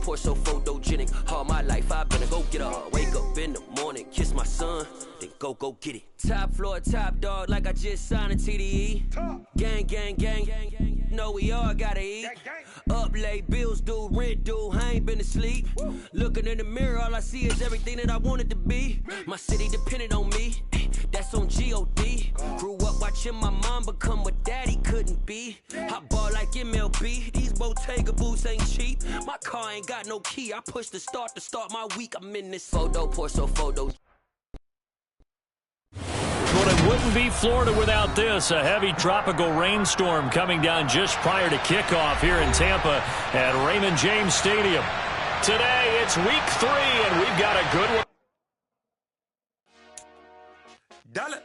pour so photogenic. All my life I better go get her. Wake up in the morning, kiss my son, then go get it. Top floor, top dog, like I just signed a TDE. Gang, gang, gang, gang, gang. Know we all gotta eat. Up late, bills due, rent due, I ain't been asleep. Looking in the mirror, all I see is everything that I wanted to be. My city depended on me, that's on G.O.D. Grew up watching my mom become what daddy couldn't be. I ball like MLB, these Bottega boots ain't cheap. My car ain't got no key, I push the start to start my week. I'm in this photo, pour so photo. Well, it wouldn't be Florida without this. A heavy tropical rainstorm coming down just prior to kickoff here in Tampa at Raymond James Stadium. Today, it's week 3, and we've got a good one. Dollar.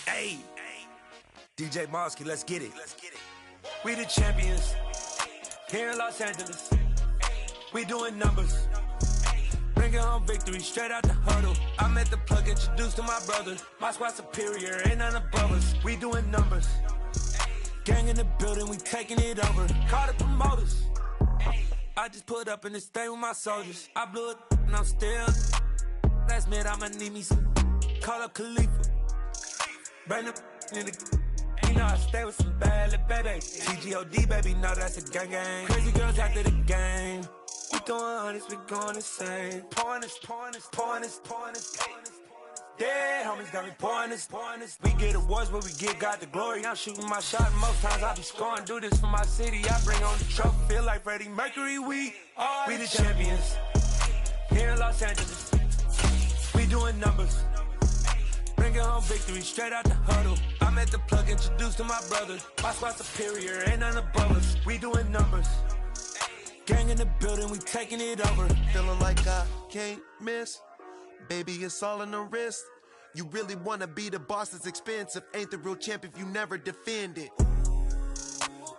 Hey. DJ Mosky, let's get it. We the champions here in Los Angeles. We doing numbers. Bringing home victory straight out the huddle. I met the plug, introduced to my brother. My squad superior, ain't none above us. We doing numbers. Gang in the building, we taking it over. Call the promoters. I just put up in this thing with my soldiers. I blew it and I'm still. Last minute I'ma need me some. Call up Khalifa. Bring the in the. You know I stay with some bad little baby. TGOD baby, know that's a gang gang. Crazy girls after the game. We doing honest, we going insane. Pouring this. Yeah, homies got me pouring this. We get awards, but we get God the glory. I'm shooting my shot, and most times I be scoring. Do this for my city, I bring on the trophy. Feel like Freddie Mercury, we the champions here in Los Angeles. We doing numbers. Bringing home victory straight out the huddle. I met the plug, introduced to my brother. My squad superior, ain't none above us. We doing numbers. Gang in the building, we taking it over. Feeling like I can't miss. Baby, it's all in the wrist. You really wanna be the boss, it's expensive. Ain't the real champ if you never defend it.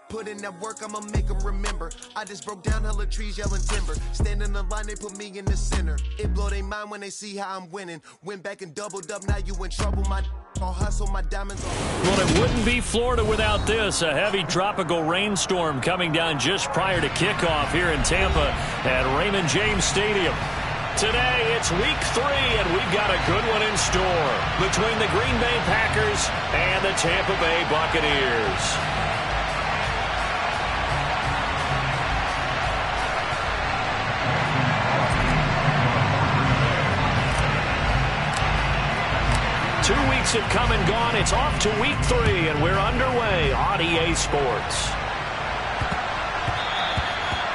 Put in that work, I'ma make them remember. I just broke down hella trees, yelling timber. Stand in the line, they put me in the center. It blow their mind when they see how I'm winning. Went back and doubled up, now you in trouble. My I'll hustle, my diamonds on. Well, it wouldn't be Florida without this. A heavy tropical rainstorm coming down just prior to kickoff here in Tampa at Raymond James Stadium. Today, it's week 3, and we've got a good one in store between the Green Bay Packers and the Tampa Bay Buccaneers. 2 weeks have come and gone. It's off to week 3, and we're underway on EA Sports.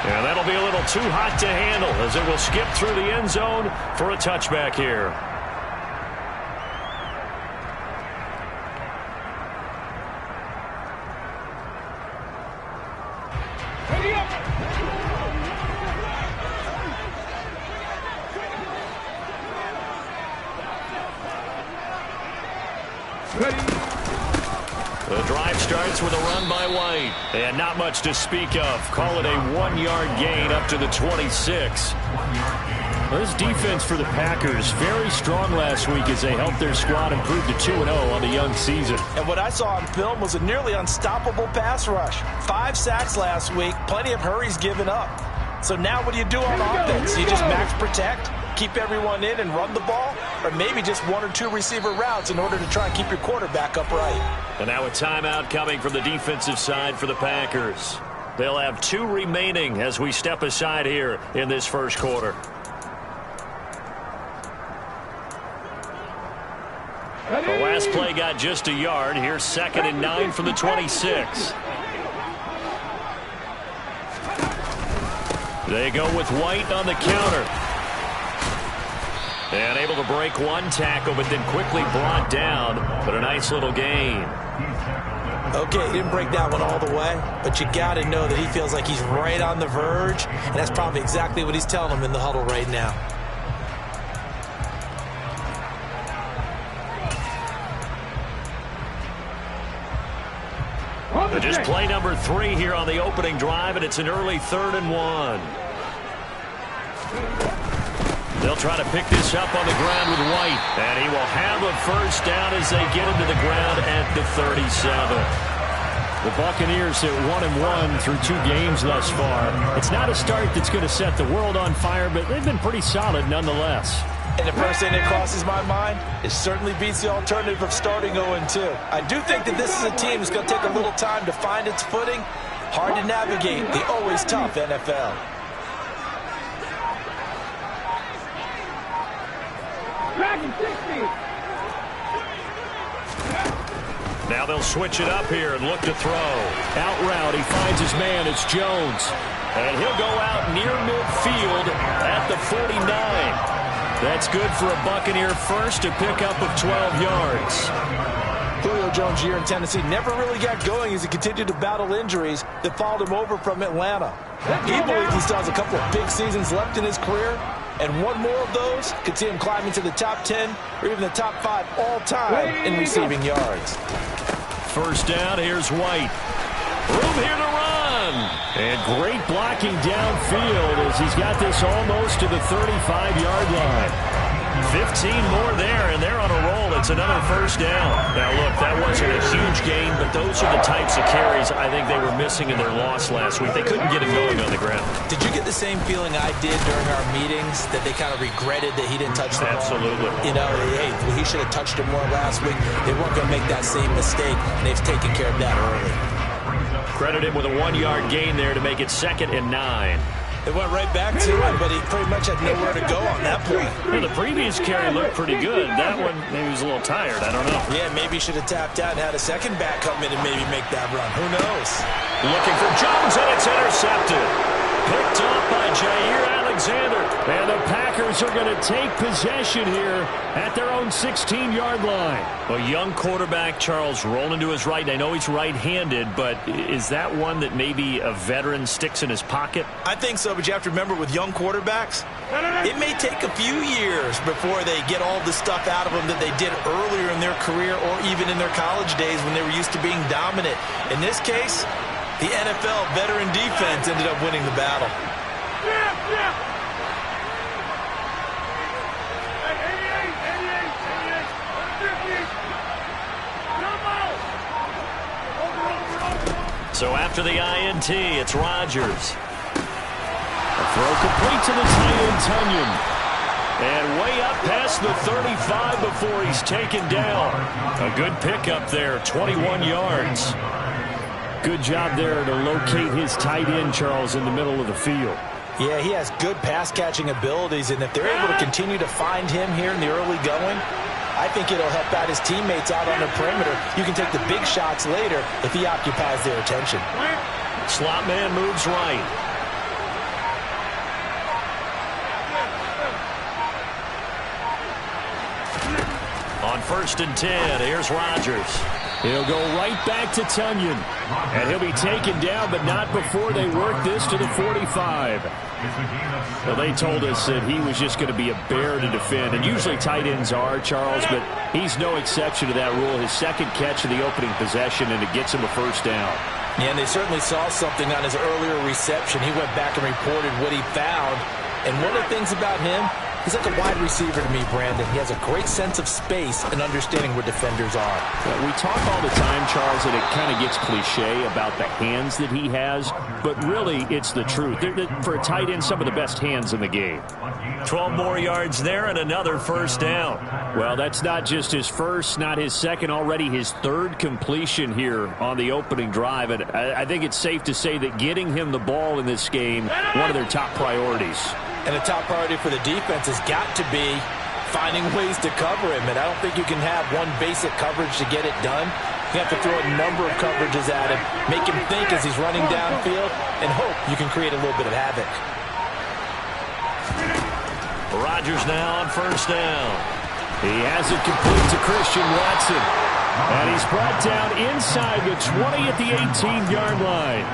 And that'll be a little too hot to handle as it will skip through the end zone for a touchback here. The drive starts with a run by White. And not much to speak of. Call it a 1-yard gain up to the 26. This defense for the Packers, very strong last week as they helped their squad improve to 2-0 on the young season. And what I saw on film was a nearly unstoppable pass rush. 5 sacks last week, plenty of hurries given up. So now what do you do on offense? You just max protect, keep everyone in and run the ball, or maybe just 1 or 2 receiver routes in order to try and keep your quarterback upright. And now a timeout coming from the defensive side for the Packers. They'll have 2 remaining as we step aside here in this first quarter. The last play got just a yard. Here's 2nd and 9 from the 26. They go with White on the counter. And able to break 1 tackle, but then quickly brought down. But a nice little gain. Okay, he didn't break that one all the way, but you got to know that he feels like he's right on the verge, and that's probably exactly what he's telling him in the huddle right now. Just play number 3 here on the opening drive, and it's an early 3rd and 1. They'll try to pick this up on the ground with White, and he will have a first down as they get into the ground at the 37. The Buccaneers at 1-1 through 2 games thus far. It's not a start that's going to set the world on fire, but they've been pretty solid nonetheless. And the first thing that crosses my mind, it certainly beats the alternative of starting 0-2. I do think that this is a team that's going to take a little time to find its footing. Hard to navigate the always tough NFL. Now they'll switch it up here and look to throw. Out route, he finds his man. It's Jones. And he'll go out near midfield at the 49. That's good for a Buccaneer first, a pickup of 12 yards. Julio Jones' year in Tennessee never really got going as he continued to battle injuries that followed him over from Atlanta. He believes he still has a couple of big seasons left in his career, and one more of those could see him climb into the top 10 or even the top 5 all-time in receiving yards. First down, here's White. Room here to run. And great blocking downfield as he's got this almost to the 35-yard line. 15 more there, and they're on a roll. It's another first down. Now, look, that wasn't a huge gain, but those are the types of carries I think they were missing in their loss last week. They couldn't get him going on the ground. Did you get the same feeling I did during our meetings, that they kind of regretted that he didn't touch the ball? Absolutely. You know, hey, he should have touched it more last week. They weren't going to make that same mistake, and they've taken care of that early. Credit him with a 1-yard gain there to make it 2nd and 9. It went right back to him, but he pretty much had nowhere to go on that point. Well, the previous carry looked pretty good. That one, maybe he was a little tired. I don't know. Yeah, maybe he should have tapped out and had a second back come in and maybe make that run. Who knows? Looking for Jones, and it's intercepted. Picked up by Jair Alexander. And the Packers are going to take possession here at their own 16-yard line. A young quarterback, Charles, rolling to his right. I know he's right-handed, but is that one that maybe a veteran sticks in his pocket? I think so, but you have to remember with young quarterbacks, it may take a few years before they get all the stuff out of them that they did earlier in their career or even in their college days when they were used to being dominant. In this case, the NFL veteran defense ended up winning the battle. So after the INT, it's Rodgers. A throw complete to the tight end, Tunyon. And way up past the 35 before he's taken down. A good pickup there, 21 yards. Good job there to locate his tight end, Charles, in the middle of the field. Yeah, he has good pass-catching abilities, and if they're able to continue to find him here in the early going, I think it'll help out his teammates out on the perimeter. You can take the big shots later if he occupies their attention. Slot man moves right. On 1st and 10, here's Rodgers. He'll go right back to Tunyon. And he'll be taken down, but not before they work this to the 45. Well, they told us that he was just going to be a bear to defend. And usually tight ends are, Charles, but he's no exception to that rule. His second catch of the opening possession, and it gets him a first down. Yeah, and they certainly saw something on his earlier reception. He went back and reported what he found. And one of the things about him, he's like a wide receiver to me, Brandon. He has a great sense of space and understanding where defenders are. Yeah, we talk all the time, Charles, and it kind of gets cliche about the hands that he has, but really it's the truth. For a tight end, some of the best hands in the game. 12 more yards there and another first down. Well, that's not just his first, not his second, already his third completion here on the opening drive. And I think it's safe to say that getting him the ball in this game, one of their top priorities. And the top priority for the defense has got to be finding ways to cover him. And I don't think you can have one basic coverage to get it done. You have to throw a number of coverages at him, make him think as he's running downfield, and hope you can create a little bit of havoc. Rodgers now on first down. He has it complete to Christian Watson. And he's brought down inside the 20 at the 18-yard line.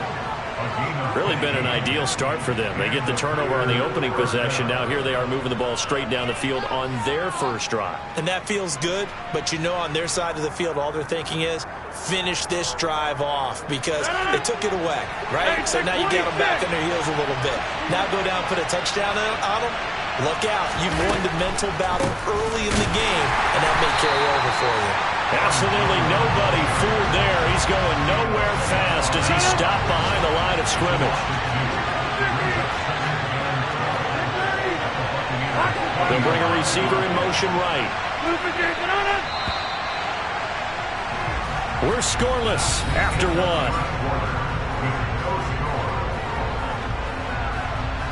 Really been an ideal start for them. They get the turnover on the opening possession. Now here they are moving the ball straight down the field on their first drive. And that feels good, but you know on their side of the field all they're thinking is finish this drive off because they took it away, right? So now you get them back on their heels a little bit. Now go down, put a touchdown on them. Look out. You've won the mental battle early in the game, and that may carry over for you. Absolutely nobody fooled there. He's going nowhere fast as he stopped behind the line of scrimmage. They'll bring a receiver in motion right. We're scoreless after one.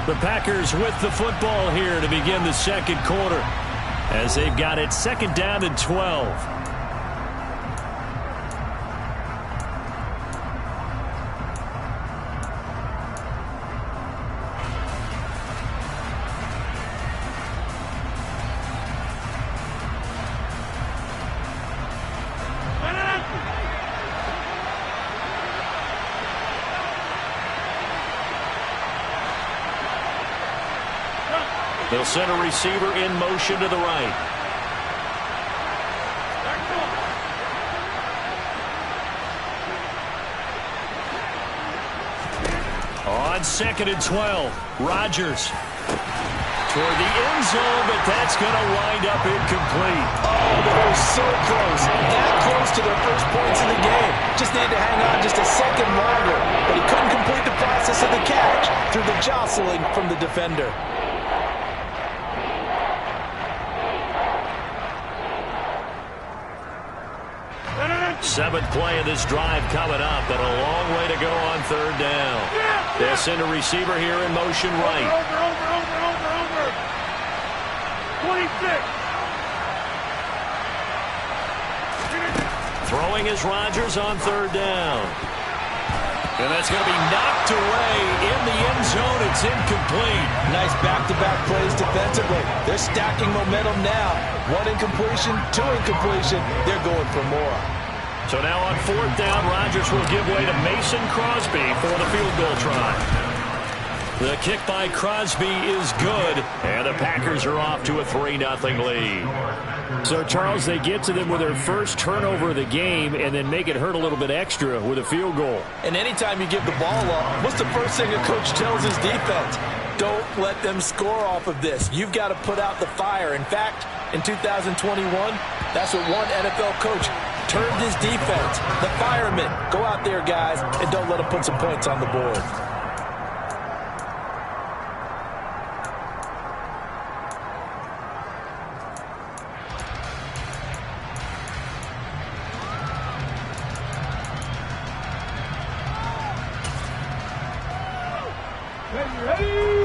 The Packers with the football here to begin the second quarter as they've got it second down and 12. They'll send a receiver in motion to the right. On second and 12, Rodgers toward the end zone, but that's going to wind up incomplete. Oh, they were so close. That close to their first points in the game. Just needed to hang on just a second longer, but he couldn't complete the process of the catch through the jostling from the defender. Seventh play of this drive coming up, and a long way to go on third down. They'll send a receiver here in motion right. Over. 26. Throwing is Rodgers on third down. And that's going to be knocked away in the end zone. It's incomplete. Nice back-to-back plays defensively. They're stacking momentum now. One incompletion, two incompletion. They're going for more. So now on fourth down, Rodgers will give way to Mason Crosby for the field goal try. The kick by Crosby is good, and the Packers are off to a 3-0 lead. So, Charles, they get to them with their first turnover of the game and then make it hurt a little bit extra with a field goal. And anytime you give the ball up, what's the first thing a coach tells his defense? Don't let them score off of this. You've got to put out the fire. In fact, in 2021, that's what one NFL coach termed his defense. The firemen. Go out there, guys, and don't let them put some points on the board.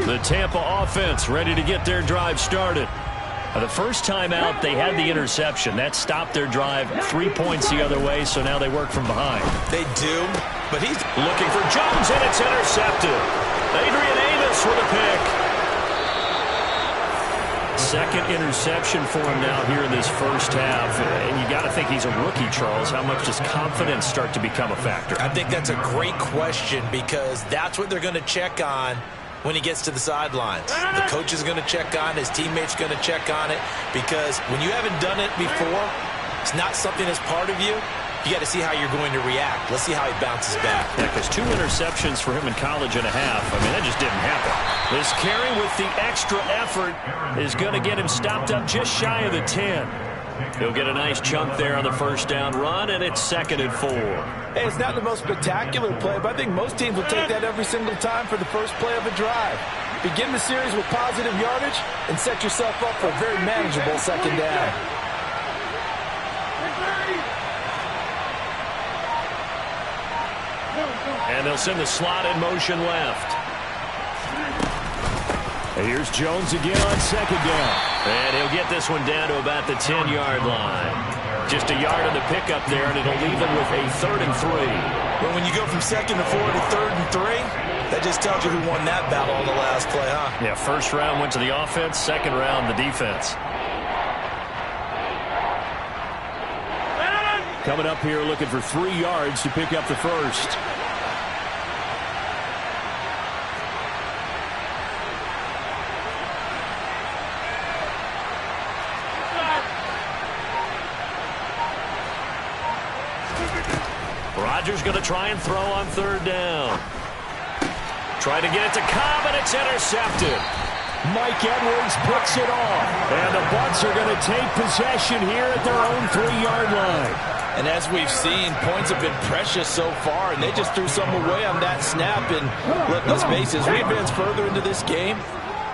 The Tampa offense ready to get their drive started. The first time out, they had the interception. That stopped their drive 3 points the other way, so now they work from behind. They do, but he's looking for Jones, and it's intercepted. Adrian Amos with a pick. Second interception for him now here in this first half. And you got to think he's a rookie, Charles. How much does confidence start to become a factor? I think that's a great question because that's what they're going to check on when he gets to the sidelines. The coach is going to check on it. His teammates going to check on it because when you haven't done it before, it's not something that's part of you. You got to see how you're going to react. Let's see how he bounces back. Yeah, because 2 interceptions for him in college and a half. I mean, that just didn't happen. This carry with the extra effort is going to get him stopped up just shy of the 10. He'll get a nice chunk there on the first down run, and it's 2nd and 4. Hey, it's not the most spectacular play, but I think most teams will take that every single time for the first play of a drive. Begin the series with positive yardage and set yourself up for a very manageable second down. And they'll send the slot in motion left. And here's Jones again on second down. And he'll get this one down to about the 10-yard line. Just a yard on the pickup there, and it'll leave him with a 3rd and 3. Well, when you go from 2nd and 4 to 3rd and 3, that just tells you who won that battle on the last play, huh? Yeah, first round went to the offense, second round the defense. Coming up here looking for 3 yards to pick up the first. Rodgers going to try and throw on third down. Try to get it to Cobb, and it's intercepted. Mike Edwards picks it off. And the Bucs are going to take possession here at their own 3-yard line. And as we've seen, points have been precious so far, and they just threw some away on that snap. And let's face it, as we advance further into this game,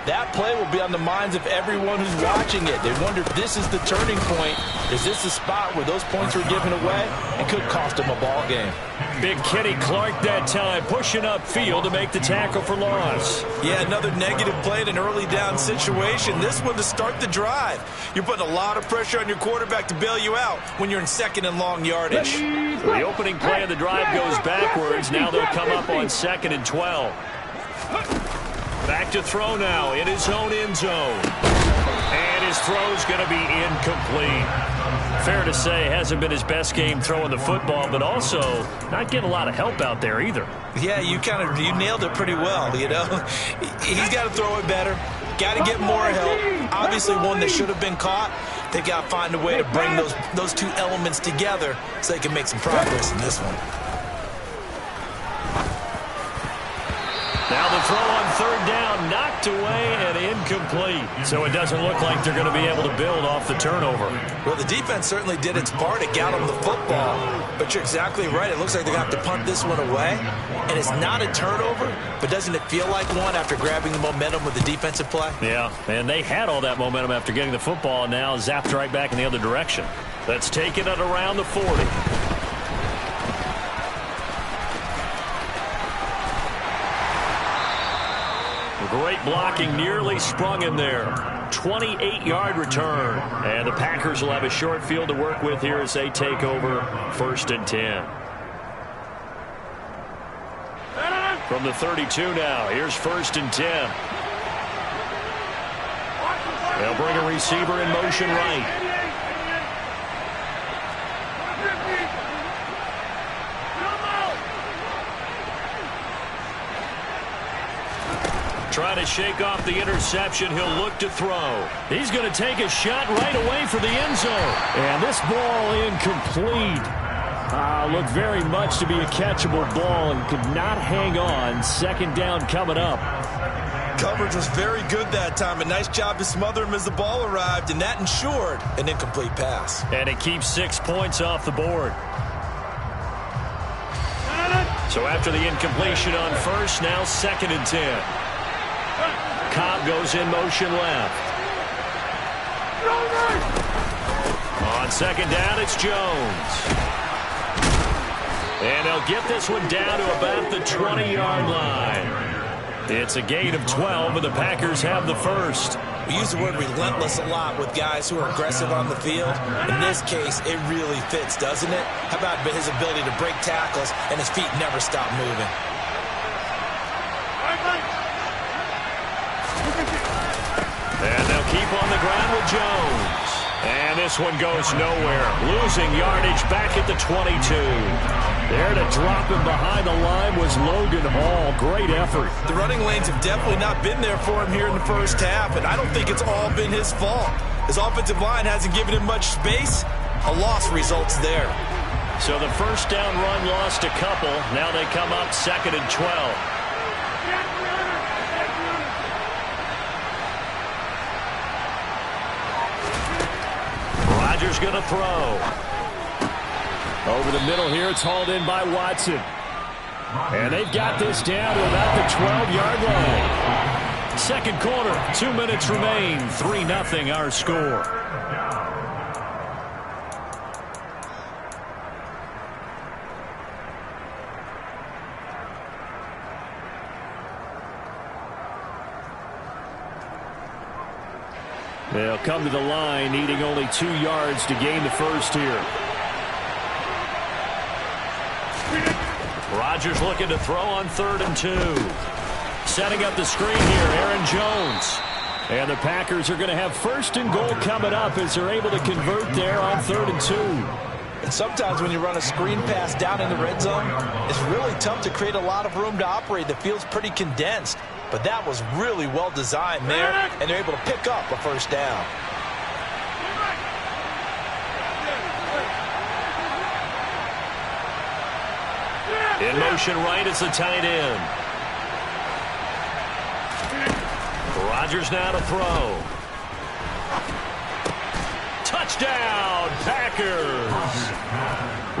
that play will be on the minds of everyone who's watching it. They wonder if this is the turning point. Is this the spot where those points were given away and could cost them a ball game? Big Kenny Clark that time, pushing upfield to make the tackle for loss. Yeah, another negative play in an early down situation. This one to start the drive. You're putting a lot of pressure on your quarterback to bail you out when you're in 2nd and long yardage. The opening play of the drive goes backwards. Now they'll come up on 2nd and 12. Back to throw now in his own end zone. And his throw's going to be incomplete. Fair to say, hasn't been his best game throwing the football, but also not getting a lot of help out there either. Yeah, you nailed it pretty well, you know. He's got to throw it better. Got to get more help. Obviously one that should have been caught. They got to find a way to bring those two elements together so they can make some progress in this one. Now the throw on 3rd down, knocked away and incomplete. So it doesn't look like they're going to be able to build off the turnover. Well, the defense certainly did its part. It got them the football. But you're exactly right. It looks like they're going to have to punt this one away. And it's not a turnover, but doesn't it feel like one after grabbing the momentum with the defensive play? Yeah, and they had all that momentum after getting the football, and now zapped right back in the other direction. Let's take it at around the 40. Great blocking, nearly sprung in there. 28-yard return. And the Packers will have a short field to work with here as they take over 1st and 10. From the 32 now, here's 1st and 10. They'll bring a receiver in motion right. Trying to shake off the interception. He'll look to throw. He's going to take a shot right away for the end zone. And this ball incomplete. Looked very much to be a catchable ball and could not hang on. 2nd down coming up. Coverage was very good that time. A nice job to smother him as the ball arrived, and that ensured an incomplete pass. And it keeps 6 points off the board. So after the incompletion on 1st, now 2nd and 10. Cobb goes in motion left. On 2nd down, it's Jones. And they'll get this one down to about the 20-yard line. It's a gain of 12, and the Packers have the first. We use the word relentless a lot with guys who are aggressive on the field. In this case, it really fits, doesn't it? How about his ability to break tackles and his feet never stop moving? And they'll keep on the ground with Jones. And this one goes nowhere. Losing yardage back at the 22. There to drop him behind the line was Logan Hall. Great effort. The running lanes have definitely not been there for him here in the first half, and I don't think it's all been his fault. His offensive line hasn't given him much space. A loss results there. So the 1st down run lost a couple. Now they come up 2nd and 12. Rodgers going to throw. Over the middle here, it's hauled in by Watson. And they've got this down to about the 12-yard line. 2nd quarter, 2 minutes remain. 3-0 our score. They'll come to the line, needing only 2 yards to gain the first here. Rodgers looking to throw on 3rd and 2. Setting up the screen here, Aaron Jones. And the Packers are going to have 1st and goal coming up as they're able to convert there on 3rd and 2. And sometimes when you run a screen pass down in the red zone, it's really tough to create a lot of room to operate. The field's pretty condensed. But that was really well designed there, and they're able to pick up a 1st down. In motion right is the tight end. Rodgers now to throw. Touchdown, Packers.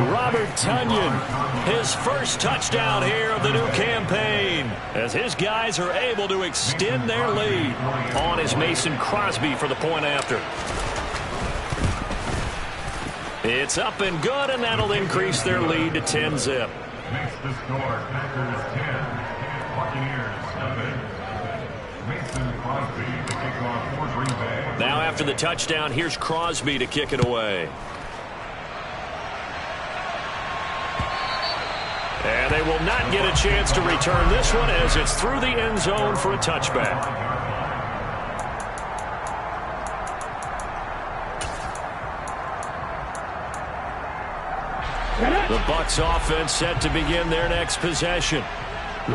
Robert Tonyan, his first touchdown here of the new campaign, as his guys are able to extend their lead. On is Mason Crosby for the point after. It's up and good, and that'll increase their lead to 10-zip. Makes the score Packers 10, Buccaneers nothing. Mason Crosby to kick off for Green Bay. Now after the touchdown, here's Crosby to kick it away. And they will not get a chance to return this one as it's through the end zone for a touchback. The Bucs offense set to begin their next possession.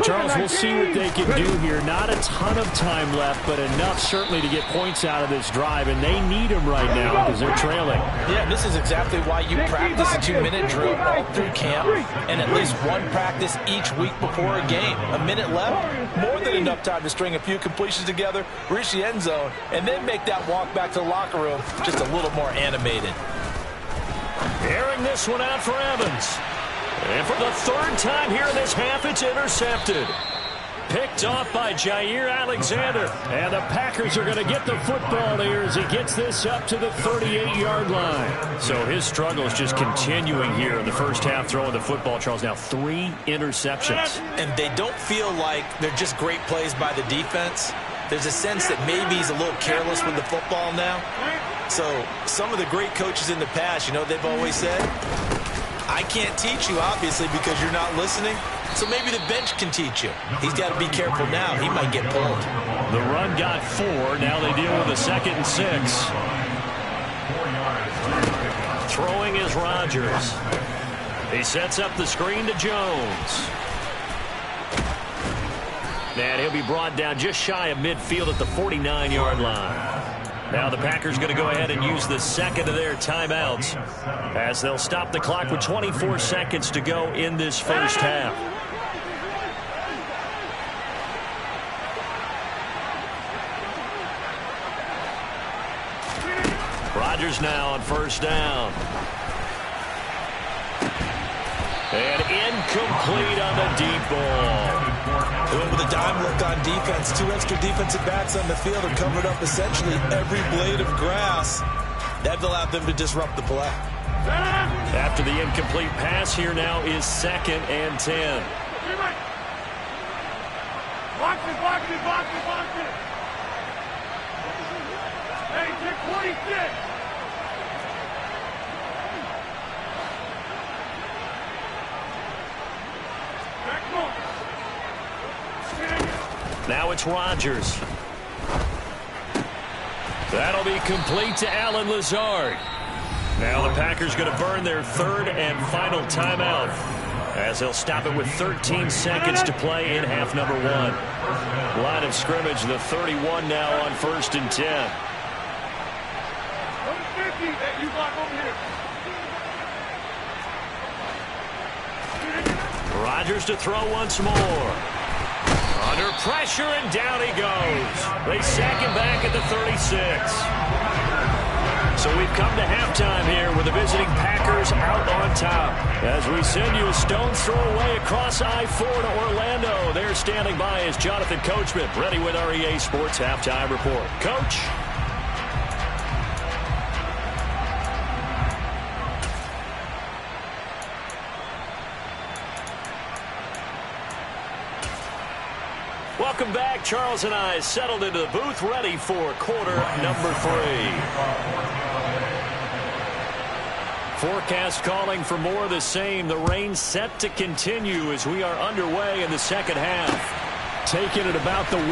Charles, we'll see what they can do here. Not a ton of time left, but enough certainly to get points out of this drive, and they need them right now because they're trailing. Yeah, this is exactly why you practice a 2-minute drill all through camp and at least one practice each week before a game. A minute left, more than enough time to string a few completions together, reach the end zone, and then make that walk back to the locker room just a little more animated. Airing this one out for Evans. And for the third time here in this half, it's intercepted. Picked off by Jair Alexander. And the Packers are going to get the football here as he gets this up to the 38-yard line. So his struggle is just continuing here in the first half, throwing the football. Charles, now 3 interceptions. And they don't feel like they're just great plays by the defense. There's a sense that maybe he's a little careless with the football now. So some of the great coaches in the past, you know, they've always said, I can't teach you, obviously, because you're not listening. So maybe the bench can teach you. He's got to be careful now. He might get pulled. The run got 4. Now they deal with a 2nd and 6. Throwing is Rodgers. He sets up the screen to Jones. And he'll be brought down just shy of midfield at the 49-yard line. Now the Packers going to go ahead and use the second of their timeouts as they'll stop the clock with 24 seconds to go in this first half. Rodgers now on first down. And incomplete on the deep ball. With a dime look on defense, 2 extra defensive backs on the field and covered up essentially every blade of grass. That allowed them to disrupt the play. After the incomplete pass, here now is 2nd and 10. Box it, box it, box it, box it. Hey, get 26. Now it's Rodgers. That'll be complete to Allen Lazard. Now the Packers going to burn their 3rd and final timeout as they'll stop it with 13 seconds to play in half number 1. Line of scrimmage, the 31 now on 1st and 10. Rodgers to throw once more. Under pressure, and down he goes. They sack him back at the 36. So we've come to halftime here with the visiting Packers out on top. As we send you a stone's throw away across I-4 to Orlando. There standing by is Jonathan Coachman, ready with our EA Sports Halftime Report. Coach? Welcome back. Charles and I settled into the booth, ready for quarter number 3. Forecast calling for more of the same. The rain set to continue as we are underway in the second half. Taking it about the 1.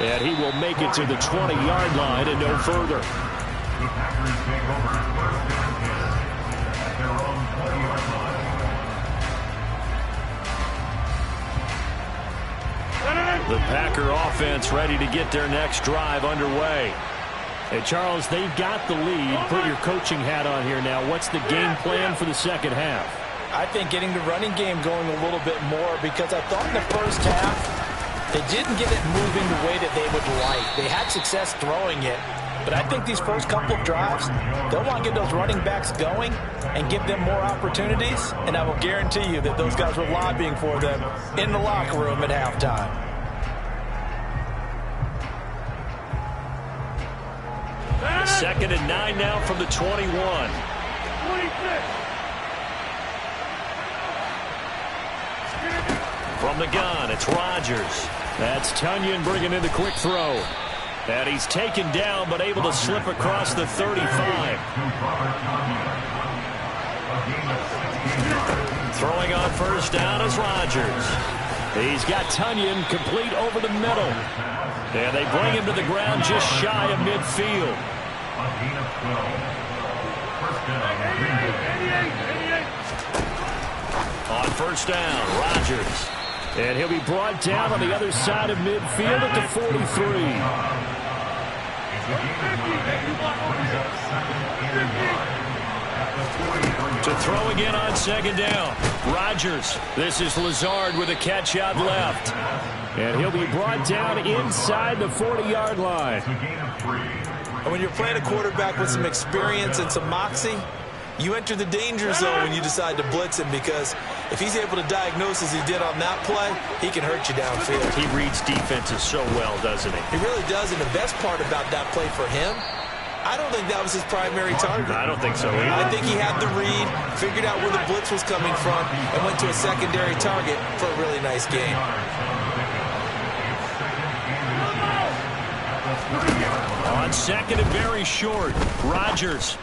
And he will make it to the 20-yard line and no further. The Packers take over first and 10 at their own 20-yard line. The Packer offense ready to get their next drive underway. Hey, Charles, they've got the lead. Put your coaching hat on here now. What's the game plan for the second half? I think getting the running game going a little bit more, because I thought in the first half They didn't get it moving the way that they would like. They had success throwing it, but I think these first couple of drives, they'll want to get those running backs going and give them more opportunities, and I will guarantee you that those guys were lobbying for them in the locker room at halftime. Second and 9 now from the 21. 26. From the gun, it's Rodgers. That's Tunyon bringing in the quick throw. And he's taken down, but able to slip across the 35. Throwing on first down is Rodgers. He's got Tunyon complete over the middle. And they bring him to the ground just shy of midfield. On first down, Rodgers. And he'll be brought down on the other side of midfield at the 43. To throw again on second down. Rodgers. This is Lazard with a catch out left. And he'll be brought down inside the 40-yard line. And when you're playing a quarterback with some experience and some moxie, you enter the danger zone when you decide to blitz him, because if he's able to diagnose as he did on that play, he can hurt you downfield. He reads defenses so well, doesn't he? He really does, and the best part about that play for him, I don't think that was his primary target. I don't think so either. I think he had the read, figured out where the blitz was coming from, and went to a secondary target for a really nice game. On second and very short, Rodgers.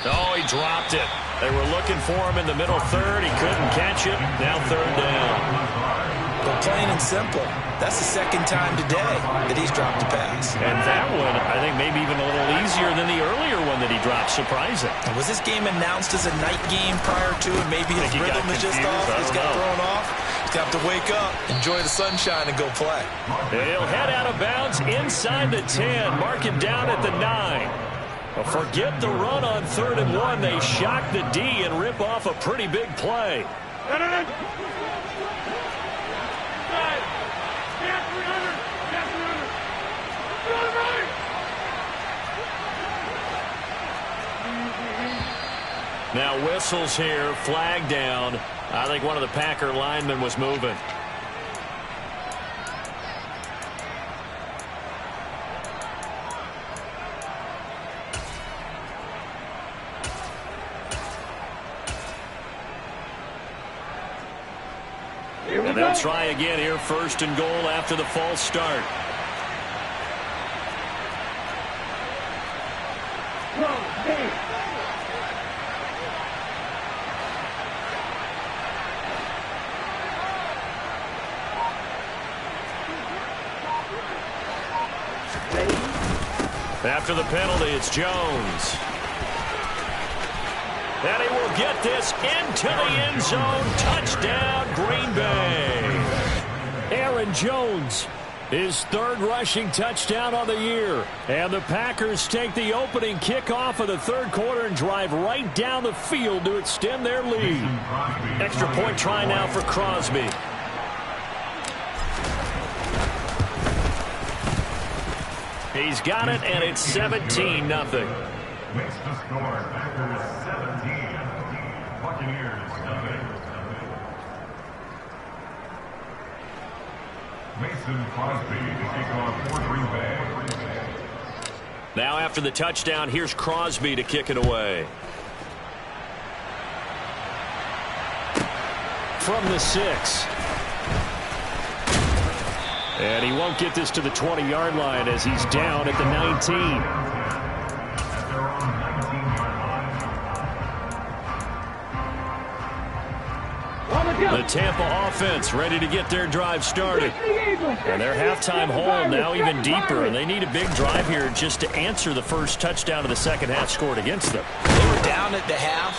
Oh, he dropped it. They were looking for him in the middle third. He couldn't catch it. Now third down. But plain and simple, that's the second time today that he's dropped a pass. And that one, I think, maybe even a little easier than the earlier one that he dropped. Surprising. And was this game announced as a night game prior to it? Maybe his rhythm is just off. He's got thrown off. He's got to wake up, enjoy the sunshine, and go play. He'll head out of bounds inside the 10. Mark it down at the 9. Well, forget the run on 3rd and 1. They shock the D and rip off a pretty big play. Now whistles here, flag down. I think one of the Packer linemen was moving. And they'll try again here, 1st and goal after the false start. After the penalty, it's Jones. And he will get this into the end zone. Touchdown, Green Bay. Aaron Jones, his 3rd rushing touchdown of the year. And the Packers take the opening kickoff of the 3rd quarter and drive right down the field to extend their lead. Extra point try now for Crosby. He's got it, and it's 17-0. Makes the score. Packers 17. Buccaneers nothing. Mason Crosby to kick off for Green Bay. Now after the touchdown, here's Crosby to kick it away. From the 6. And he won't get this to the 20-yard line as he's down at the 19. The Tampa offense ready to get their drive started. And their halftime hole now even deeper, and they need a big drive here just to answer the first touchdown of the second half scored against them. They were down at the half.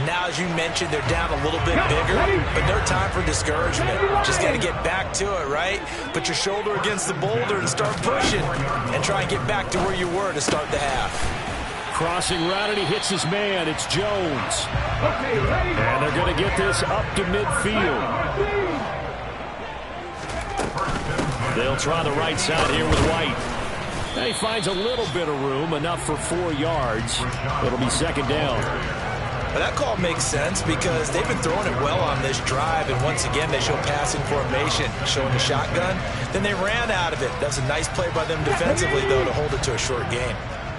Now, as you mentioned, they're down a little bit bigger, but no time for discouragement. Just got to get back to it, right? Put your shoulder against the boulder and start pushing and try and get back to where you were to start the half. Crossing route, and he hits his man. It's Jones. And they're going to get this up to midfield. They'll try the right side here with White. And he finds a little bit of room, enough for 4 yards. It'll be second down. Well, that call makes sense because they've been throwing it well on this drive, and once again they show passing formation, showing the shotgun. Then they ran out of it. That was a nice play by them defensively, though, to hold it to a short gain.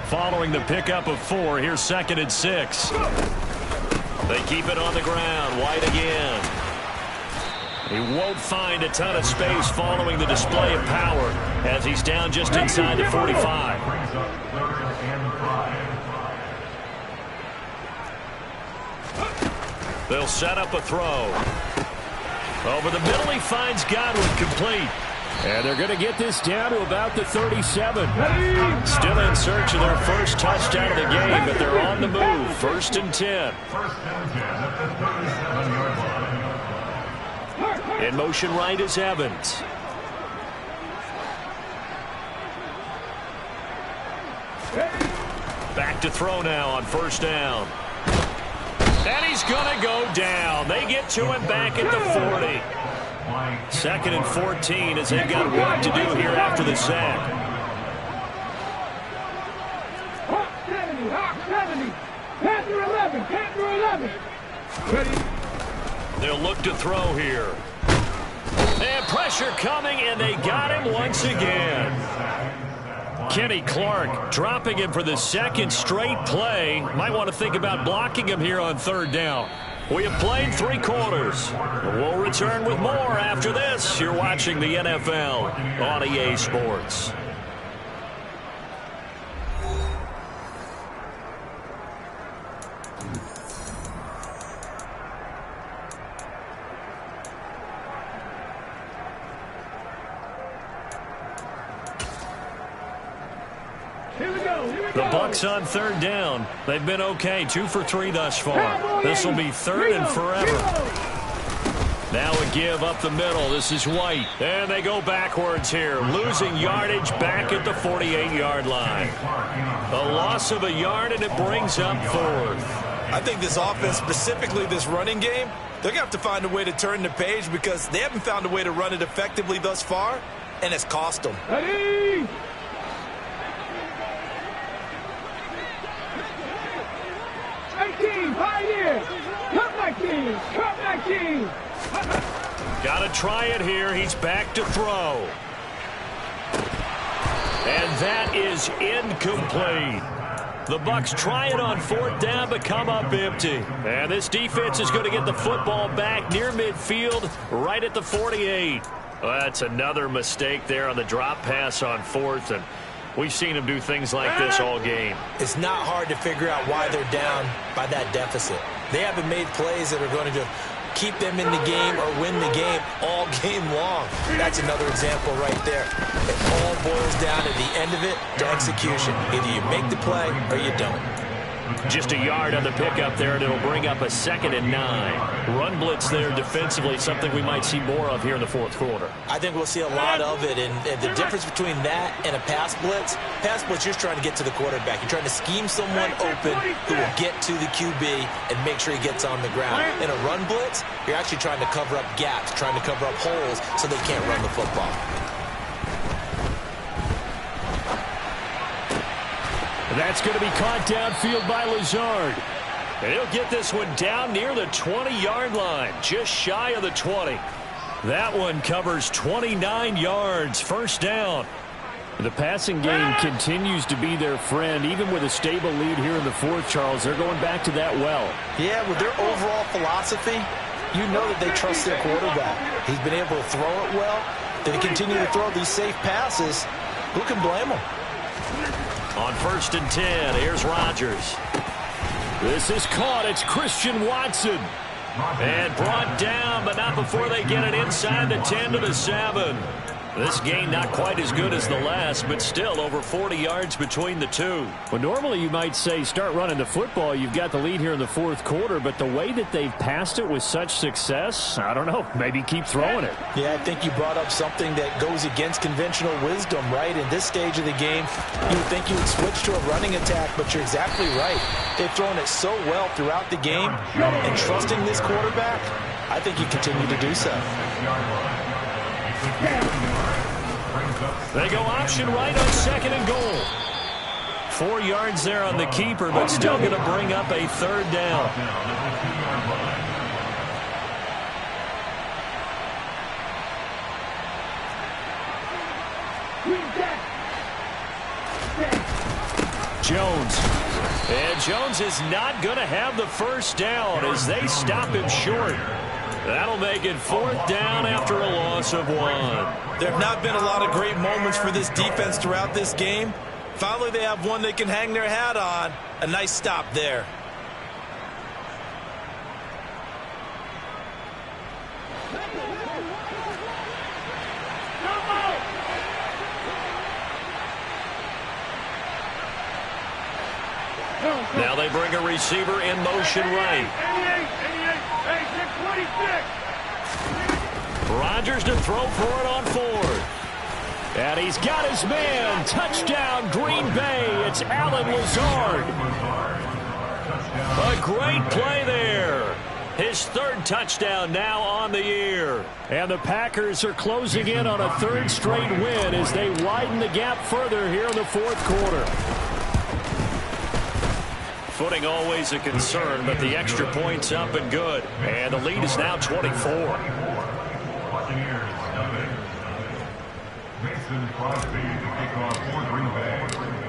Following the pickup of 4, here's 2nd and 6. They keep it on the ground. White again. He won't find a ton of space following the display of power as he's down just inside the 45. They'll set up a throw. Over the middle, he finds Godwin, complete. And they're going to get this down to about the 37. Still in search of their first touchdown of the game, but they're on the move. 1st and 10. In motion right is Evans. Back to throw now on 1st down. And he's going to go down. They get to him back at the 40. 2nd and 14 as they've got work to do here after the sack. Hawk 70, Hawk 70. Panther 11, Panther 11. Ready? They'll look to throw here. And pressure coming, and they got him once again. Kenny Clark dropping him for the 2nd straight play. Might want to think about blocking him here on 3rd down. We have played 3 quarters. We'll return with more after this. You're watching the NFL on EA Sports. The Bucs on 3rd down. They've been okay. 2 for 3 thus far. This will be 3rd and forever. Now a give up the middle. This is White. And they go backwards here. Losing yardage back at the 48-yard line. A loss of a yard, and it brings up 4th. I think this offense, specifically this running game, they're going to have to find a way to turn the page because they haven't found a way to run it effectively thus far, and it's cost them. Ready? Got to try it here. He's back to throw. And that is incomplete. The Bucs try it on 4th down, but come up empty. And this defense is going to get the football back near midfield, right at the 48. Well, that's another mistake there on the drop pass on 4th, and we've seen them do things like this all game. It's not hard to figure out why they're down by that deficit. They haven't made plays that are going to keep them in the game or win the game all game long. That's another example right there. It all boils down at the end of it to execution. Either you make the play or you don't. Just a yard on the pickup there, and it'll bring up a 2nd and 9. Run blitz there defensively, something we might see more of here in the 4th quarter. I think we'll see a lot of it, and the difference between that and a pass blitz, you're just trying to get to the quarterback. You're trying to scheme someone open who will get to the QB and make sure he gets on the ground. In a run blitz, you're actually trying to cover up gaps, trying to cover up holes so they can't run the football. That's going to be caught downfield by Lazard. And he'll get this one down near the 20-yard line, just shy of the 20. That one covers 29 yards, 1st down. The passing game continues to be their friend, even with a stable lead here in the 4th, Charles. They're going back to that well. Yeah, with their overall philosophy, you know that they trust their quarterback. He's been able to throw it well. They continue to throw these safe passes. Who can blame them? On 1st and 10, here's Rodgers. This is caught. It's Christian Watson. And brought down, but not before they get it inside the 10 to the 7. This game not quite as good as the last, but still over 40 yards between the two. Well, normally you might say start running the football. You've got the lead here in the 4th quarter, but the way that they've passed it with such success, I don't know, maybe keep throwing it. Yeah, I think you brought up something that goes against conventional wisdom, right? In this stage of the game, you would think you would switch to a running attack, but you're exactly right. They've thrown it so well throughout the game, and trusting this quarterback, I think you continue to do so. They go option right on 2nd and goal. 4 yards there on the keeper, but still going to bring up a 3rd down. Jones. And Jones is not going to have the 1st down as they stop him short. That'll make it 4th down after a loss of 1. There have not been a lot of great moments for this defense throughout this game. Finally, they have one they can hang their hat on. A nice stop there. Now they bring a receiver in motion right. 26. Rodgers to throw for it on 4th. And he's got his man. Touchdown, Green Bay. It's Allen Lazard. A great play there. His 3rd touchdown now on the year. And the Packers are closing in on a 3rd straight win as they widen the gap further here in the 4th quarter. Footing always a concern, but the extra point's up and good. And the lead is now 24.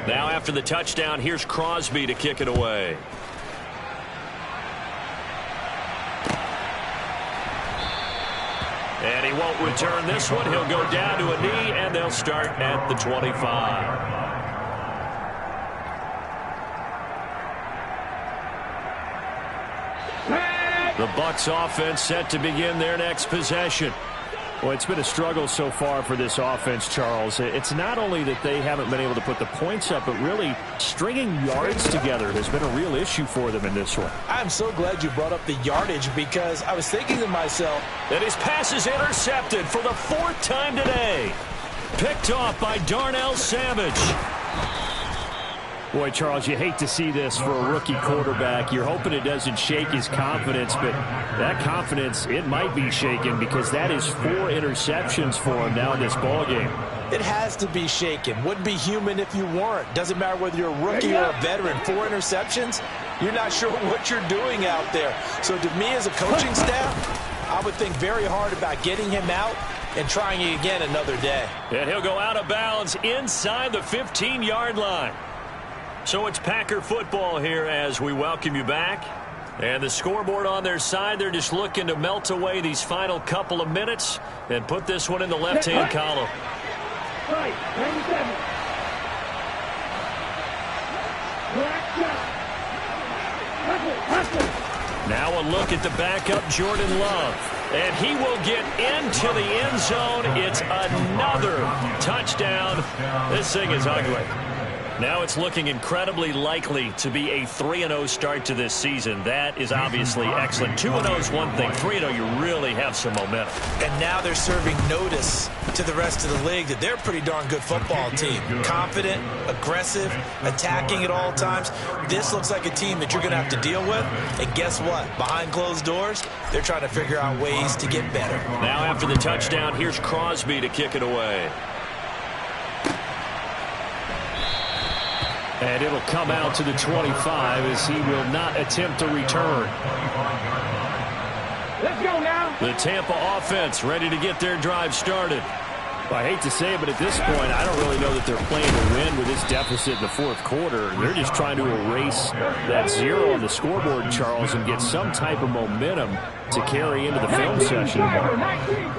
Now after the touchdown, here's Crosby to kick it away. And he won't return this one. He'll go down to a knee, and they'll start at the 25. The Bucs offense set to begin their next possession. Well, it's been a struggle so far for this offense, Charles. It's not only that they haven't been able to put the points up, but really stringing yards together has been a real issue for them in this one. I'm so glad you brought up the yardage because I was thinking to myself that his pass is intercepted for the 4th time today. Picked off by Darnell Savage. Boy, Charles, you hate to see this for a rookie quarterback. You're hoping it doesn't shake his confidence, but that confidence, it might be shaken because that is 4 interceptions for him now in this ballgame. It has to be shaken. Wouldn't be human if you weren't. Doesn't matter whether you're a rookie or a veteran. 4 interceptions, you're not sure what you're doing out there. So to me as a coaching staff, I would think very hard about getting him out and trying it again another day. And he'll go out of bounds inside the 15-yard line. So it's Packer football here as we welcome you back. And the scoreboard on their side, they're just looking to melt away these final couple of minutes and put this one in the left-hand column. Right, 97. Now a look at the backup, Jordan Love. And he will get into the end zone. It's another touchdown. This thing is ugly. Now it's looking incredibly likely to be a 3-0 start to this season. That is obviously excellent. 2-0 is one thing. 3-0, you really have some momentum. And now they're serving notice to the rest of the league that they're a pretty darn good football team. Confident, aggressive, attacking at all times. This looks like a team that you're going to have to deal with. And guess what? Behind closed doors, they're trying to figure out ways to get better. Now after the touchdown, here's Crosby to kick it away. And it'll come out to the 25 as he will not attempt to return. Let's go now. The Tampa offense ready to get their drive started. Well, I hate to say it, but at this point, I don't really know that they're playing to win with this deficit in the 4th quarter. They're just trying to erase that 0 on the scoreboard, Charles, and get some type of momentum to carry into the film session tomorrow.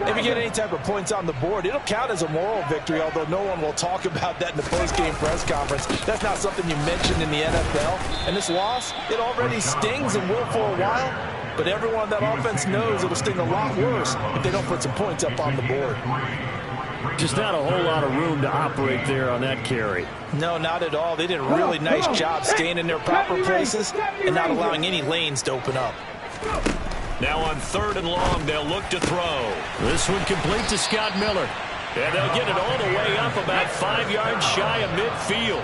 If you get any type of points on the board, it'll count as a moral victory, although no one will talk about that in the post-game press conference. That's not something you mentioned in the NFL. And this loss, it already stings and will for a while, but everyone on that offense knows it'll sting a lot worse if they don't put some points up on the board. Just not a whole lot of room to operate there on that carry. No, not at all. They did a really nice job staying in their proper places and not allowing any lanes to open up. Now on 3rd and long, they'll look to throw. This one complete to Scott Miller. And they'll get it all the way up about 5 yards shy of midfield.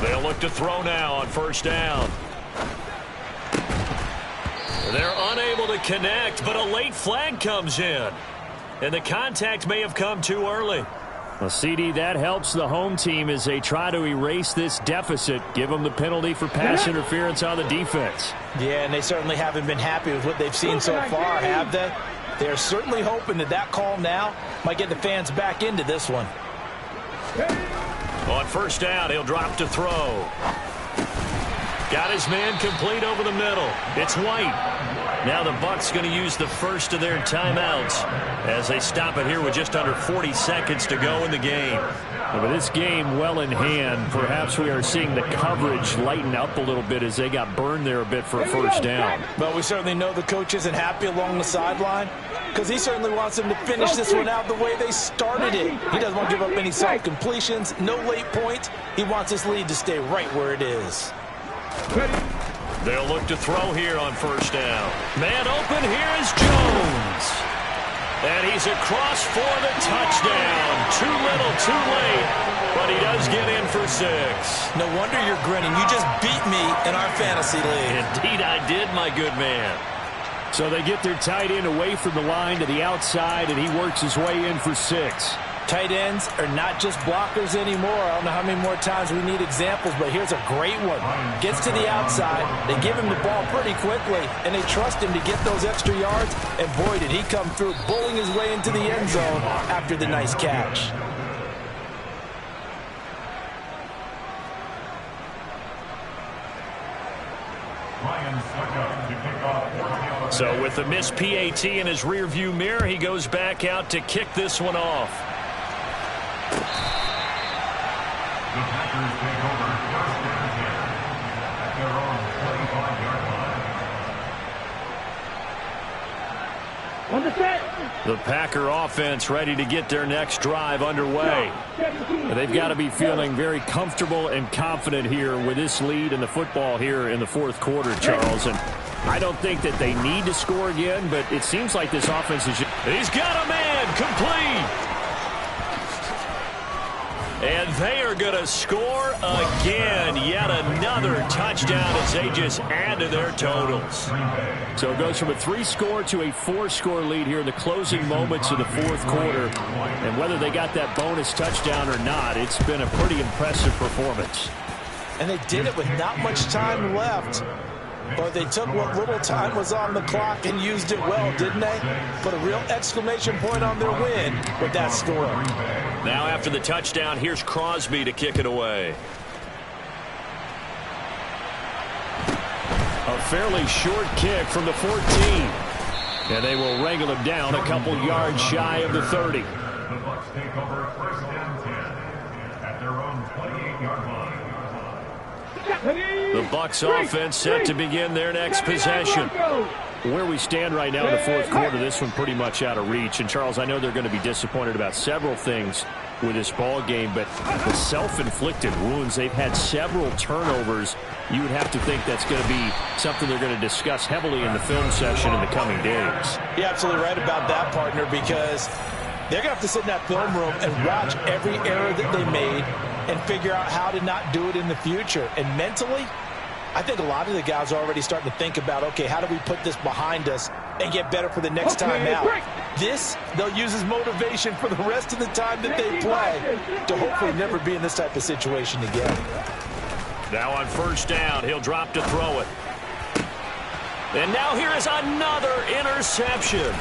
They'll look to throw now on 1st down. They're unable to to connect, but a late flag comes in. And the contact may have come too early. Well, CD, that helps the home team as they try to erase this deficit, give them the penalty for pass interference on the defense. Yeah, and they certainly haven't been happy with what they've seen so far, have they? They're certainly hoping that call now might get the fans back into this one. On first down, he'll drop to throw. Got his man complete over the middle. It's White. Now the Bucs going to use the first of their timeouts as they stop it here with just under 40 seconds to go in the game. With this game well in hand, perhaps we are seeing the coverage lighten up a little bit as they got burned there a bit for a first down. But we certainly know the coach isn't happy along the sideline because he certainly wants them to finish this one out the way they started it. He doesn't want to give up any self-completions, no late points. He wants this lead to stay right where it is. They'll look to throw here on first down. Man open, here is Jones. And he's across for the touchdown. Too little, too late, but he does get in for 6. No wonder you're grinning. You just beat me in our fantasy league. Indeed I did, my good man. So they get their tight end away from the line to the outside, and he works his way in for 6. Tight ends are not just blockers anymore. I don't know how many more times we need examples, but here's a great one. Gets to the outside, they give him the ball pretty quickly, and they trust him to get those extra yards, and boy, did he come through, bowling his way into the end zone after the nice catch. So with the missed PAT in his rearview mirror, he goes back out to kick this one off. The Packers take over first and 10 at their own 25-yard line. On the set. The Packer offense ready to get their next drive underway. They've got to be feeling very comfortable and confident here with this lead in the football here in the fourth quarter, Charles. And I don't think that they need to score again, but it seems like this offense is... He's got a man complete. And they are going to score again. Yet another touchdown as they just add to their totals. So it goes from a 3-score to a 4-score lead here in the closing moments of the fourth quarter. And whether they got that bonus touchdown or not, it's been a pretty impressive performance. And they did it with not much time left. But they took what little time was on the clock and used it well, didn't they? Put a real exclamation point on their win with that score. Now after the touchdown, here's Crosby to kick it away. A fairly short kick from the 14. And they will wrangle him down a couple yards shy of the 30. The Bucs take over first and 10 at their own 28-yard line. The Bucs offense set to begin their next possession. Where we stand right now in the fourth quarter, this one pretty much out of reach. And, Charles, I know they're going to be disappointed about several things with this ball game, but the self-inflicted wounds, they've had several turnovers. You would have to think that's going to be something they're going to discuss heavily in the film session in the coming days. You're absolutely right about that, partner, because they're going to have to sit in that film room and watch every error that they made and figure out how to not do it in the future. And mentally, I think a lot of the guys are already starting to think about, okay, how do we put this behind us and get better for the next time out? This, they'll use as motivation for the rest of the time that they play to hopefully never be in this type of situation again. Now on first down, he'll drop to throw it. And now here is another interception.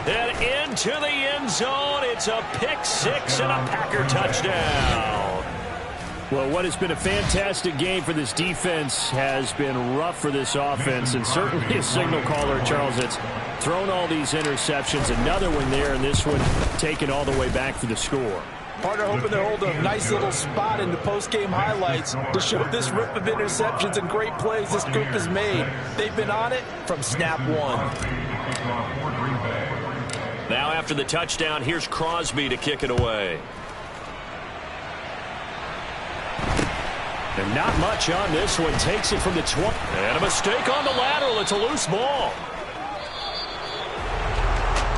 And into the end zone, it's a pick-6 and a Packer touchdown. Well, what has been a fantastic game for this defense has been rough for this offense, and certainly a signal caller, Charles, that's thrown all these interceptions. Another one there, and this one taken all the way back for the score. Partner hoping they hold a nice little spot in the post-game highlights to show this rip of interceptions and great plays this group has made. They've been on it from snap one. Now after the touchdown, here's Crosby to kick it away. And not much on this one. Takes it from the 20. And a mistake on the lateral. It's a loose ball.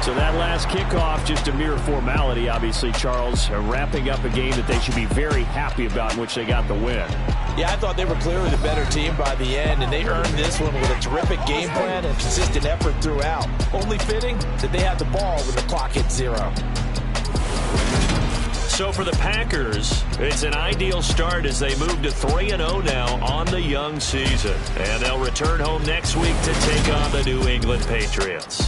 So that last kickoff, just a mere formality, obviously, Charles, wrapping up a game that they should be very happy about in which they got the win. Yeah, I thought they were clearly the better team by the end, and they earned this one with a terrific game plan and consistent effort throughout. Only fitting that they had the ball when the clock hit 0. So for the Packers, it's an ideal start as they move to 3-0 now on the young season. And they'll return home next week to take on the New England Patriots.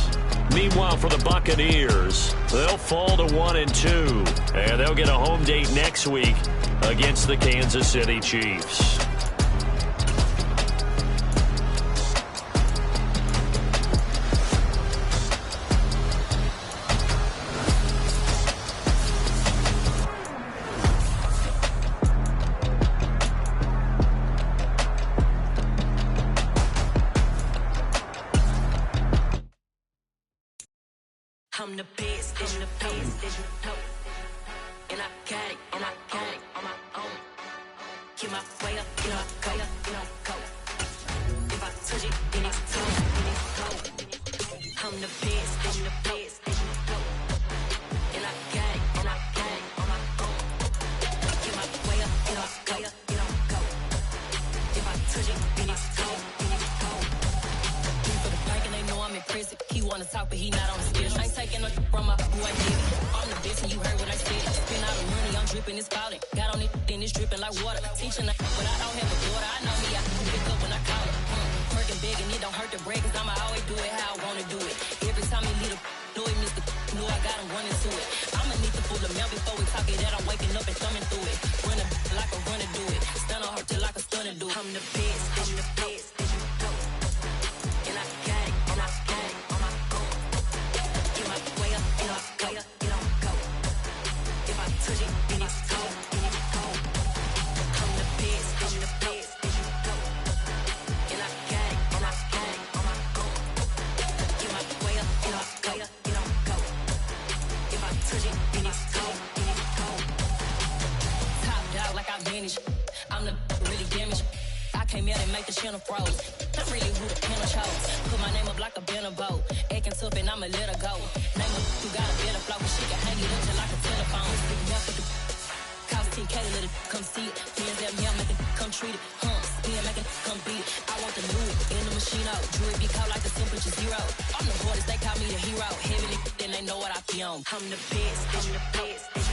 Meanwhile, for the Buccaneers, they'll fall to 1-2, and they'll get a home date next week against the Kansas City Chiefs. I'm the best, I'm the best, and I got it, and I got it on my own. Get my way up, get my go, go. If I touch it, then it's cold, I'm the best, I'm the best, and I got it, and I got it on my own. Get my way up, get my go. If I touch it, then it's cold, for the bank and they know I'm in prison. He wanna talk, but he not on the schedule. I ain't taking no from my who I did. I'm the best and you heard what I said. Spend all the money, I'm dripping, it's spouting. Got on it, then it's dripping like water. Teaching but I don't have a daughter. I know me, I can pick up when I call it. Working big and it don't hurt to break, cause I'ma always do it how I wanna do it. Every time he lead a know it, Mr. Know I got him running to it. I'ma need to pull the mail before we talk it that I'm waking up and thumbing through it. Running like a runner do it. Stun on her till like a stunner do. I'm the best, I'm the best. And I got it, and I got it on my own. Get my way up, get my go. If I touch it, then it's cold, I'm the best, I'm the best. And I got it, and I got it on my own. Get my way up, get my go. If I touch it, then it's cold, Top dog like I vanished. I'm the really damaged. I came out and make the channel froze. I'm really who the panel chose. Put my name up like a banner boat. Acting tough and I'ma let her go. Name her who got a better flow. She can hang it up just like a telephone. Cost 10K to let it come see it. Hands that me, I make it come treat it. Spin, make it come beat it. I want the new in the machine out. Jewelry be caught like the temperature 0. I'm the hardest, they call me the hero. Heavy, then they know what I be on. I'm the best, I'm the best.